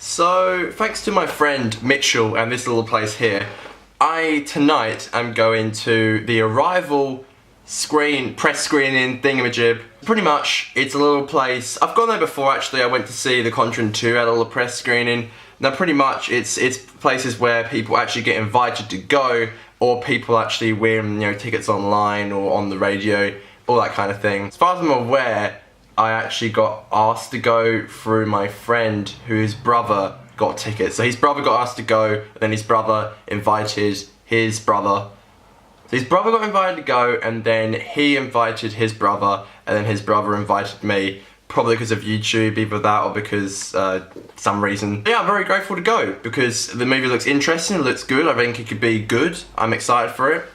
So, thanks to my friend Mitchell and this little place here, tonight am going to the Arrival press screening thingamajib. Pretty much, it's a little place. I've gone there before actually. I went to see The Conjuring 2 at a little press screening. Now pretty much it's places where people actually get invited to go, or people actually win, tickets online or on the radio, all that kind of thing. As far as I'm aware, I actually got asked to go through my friend whose brother got tickets. So his brother got asked to go, and then his brother invited his brother. So his brother got invited to go, and then he invited his brother, and then his brother invited me. Probably because of YouTube, either that or because some reason. Yeah, I'm very grateful to go because the movie looks interesting, it looks good, I think it could be good. I'm excited for it.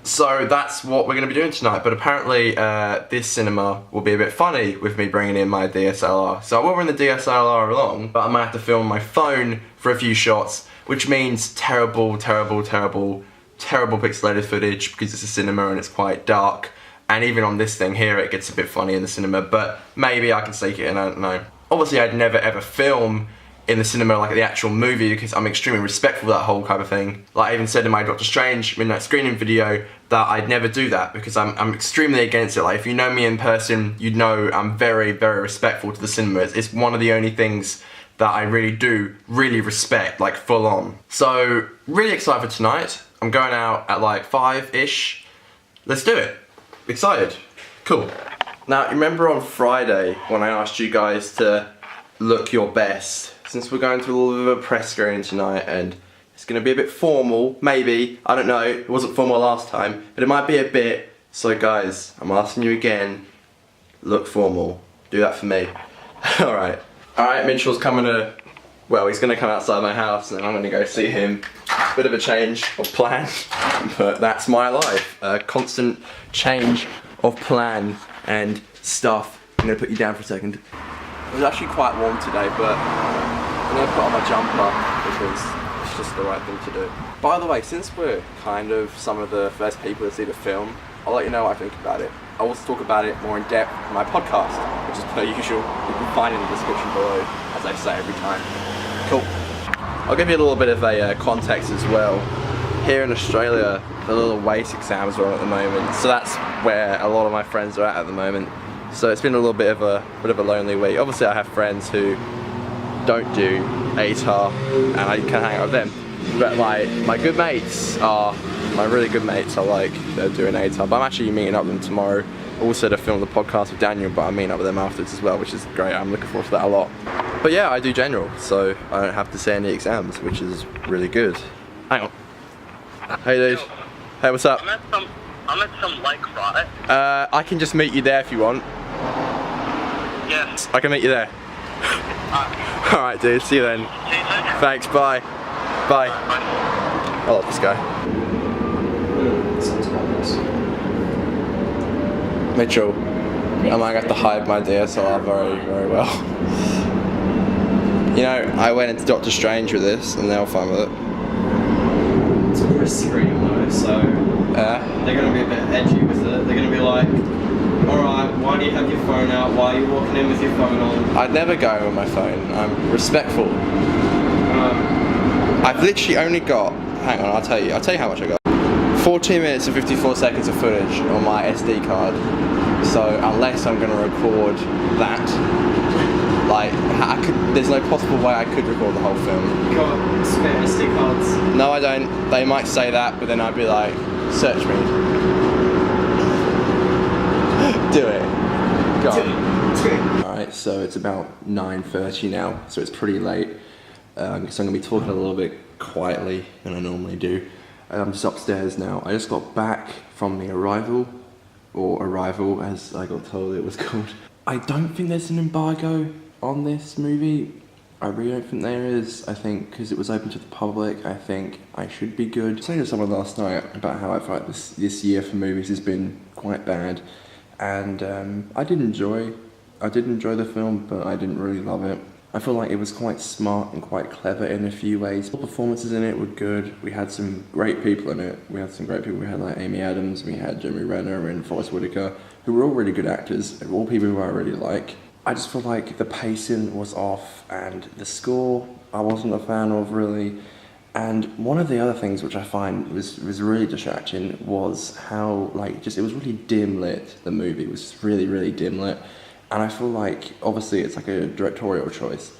So that's what we're going to be doing tonight, but apparently this cinema will be a bit funny with me bringing in my DSLR. So I will bring the DSLR along, but I might have to film my phone for a few shots, which means terrible pixelated footage because it's a cinema and it's quite dark. And even on this thing here, it gets a bit funny in the cinema, but maybe I can sneak it in, I don't know. Obviously, I'd never ever film in the cinema like the actual movie because I'm extremely respectful of that whole kind of thing. Like I even said in my Doctor Strange midnight screening video that I'd never do that because I'm extremely against it. Like if you know me in person, you'd know I'm very respectful to the cinema. It's one of the only things that I really respect, like full on. So, really excited for tonight. I'm going out at like 5-ish. Let's do it. Excited. Cool. Now, you remember on Friday when I asked you guys to look your best? Since we're going to a little bit of a press screening tonight and it's going to be a bit formal, maybe, I don't know, it wasn't formal last time, but it might be a bit. So guys, I'm asking you again, look formal. Do that for me. Alright. Alright, Mitchell's coming to, well, he's going to come outside my house and then I'm going to go see him. Bit of a change of plan, but that's my life. A constant change of plan and stuff. I'm going to put you down for a second. It was actually quite warm today, but I'm going to put on my jumper because it's just the right thing to do. By the way, since we're kind of some of the first people to see the film, I'll let you know what I think about it. I will talk about it more in depth in my podcast, which is per usual. You can find it in the description below, as I say every time. Cool. I'll give you a little bit of a context as well. Here in Australia, the little WAIT exams are on at the moment, so that's where a lot of my friends are at the moment. So it's been a little bit of a lonely week. Obviously, I have friends who don't do ATAR, and I can hang out with them. But my really good mates are like they're doing ATAR. But I'm actually meeting up with them tomorrow, also to film the podcast with Daniel. But I'm meeting up with them afterwards as well, which is great. I'm looking forward to that a lot. But yeah, I do general, so I don't have to say any exams, which is really good. Hang on. Hey dude. Hey, what's up? I'm at some lake, right? I can just meet you there if you want. Yes. I can meet you there. Alright dude, see you then. See you soon. Thanks, bye. Bye. Bye. I love this guy. Mitchell, I might have to hide my DSLR very well. You know, I went into Doctor Strange with this and they're all fine with it. It's a press screening though, so they're going to be a bit edgy with it. They're going to be like, alright, why do you have your phone out? Why are you walking in with your phone on? I'd never go with my phone. I'm respectful. I've literally only got, hang on, I'll tell you how much I got. 14 minutes and 54 seconds of footage on my SD card. So unless I'm going to record that, like, there's no possible way I could record the whole film. You got spare SD cards? No, I don't. They might say that, but then I'd be like, search me. Do it. Go on. Alright, so it's about 9:30 now, so it's pretty late. So I'm going to be talking a little bit quietly than I normally do. I'm just upstairs now. I just got back from the Arrival, or Arrival as I got told it was called. I don't think there's an embargo on this movie. I really don't think there is. I think because it was open to the public, I think I should be good. I was saying to someone last night about how I feel like this year for movies has been quite bad, and I did enjoy the film, but I didn't really love it. I feel like it was quite smart and quite clever in a few ways. The performances in it were good. We had some great people in it. We had like Amy Adams, we had Jeremy Renner and Forest Whitaker, who were all really good actors, and all people who I really like. I just feel like the pacing was off, and the score I wasn't a fan of really. And one of the other things which I find was really distracting was how, like, just it was really dim lit. The movie was really dim lit, and I feel like obviously it's like a directorial choice,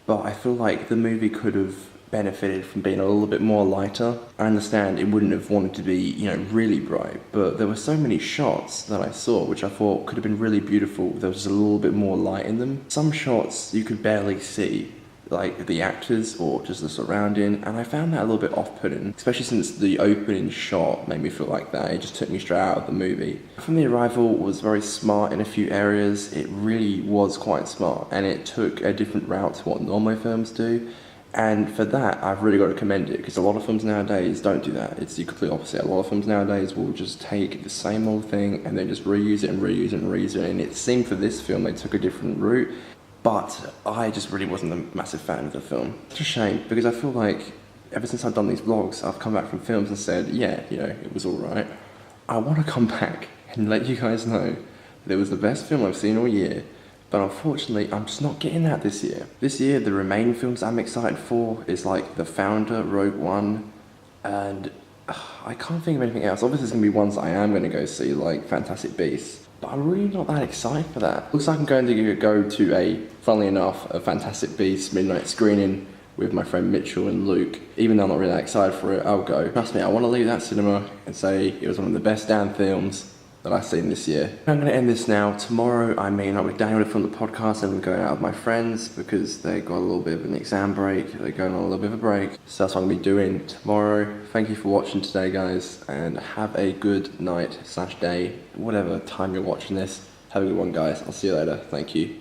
but I feel like the movie could have benefited from being a little bit more lighter. I understand it wouldn't have wanted to be, you know, really bright, but there were so many shots that I saw which I thought could have been really beautiful. There was just a little bit more light in them. Some shots you could barely see, like the actors or just the surrounding, and I found that a little bit off-putting, especially since the opening shot made me feel like that. It just took me straight out of the movie. From the Arrival was very smart in a few areas. It really was quite smart, and it took a different route to what normal films do. And for that, I've really got to commend it, because a lot of films nowadays don't do that. It's the complete opposite. A lot of films nowadays will just take the same old thing and then just reuse it and reuse it and reuse it. And it seemed for this film they took a different route, but I just really wasn't a massive fan of the film. It's a shame, because I feel like ever since I've done these vlogs, I've come back from films and said, yeah, you know, it was alright. I want to come back and let you guys know that it was the best film I've seen all year. But unfortunately, I'm just not getting that this year. This year, the remaining films I'm excited for is like The Founder, Rogue One, and I can't think of anything else. Obviously, there's going to be ones I am going to go see, like Fantastic Beasts, but I'm really not that excited for that. Looks like I'm going to go to funnily enough, a Fantastic Beasts midnight screening with my friend Mitchell and Luke. Even though I'm not really that excited for it, I'll go. Trust me, I want to leave that cinema and say it was one of the best damn films that I've seen this year. I'm going to end this now. Tomorrow I'm meeting up with Daniel from the podcast, and we're going out with my friends because they got a little bit of an exam break. They're going on a little bit of a break. So that's what I'm going to be doing tomorrow. Thank you for watching today, guys, and have a good night / day, whatever time you're watching this. Have a good one, guys. I'll see you later. Thank you.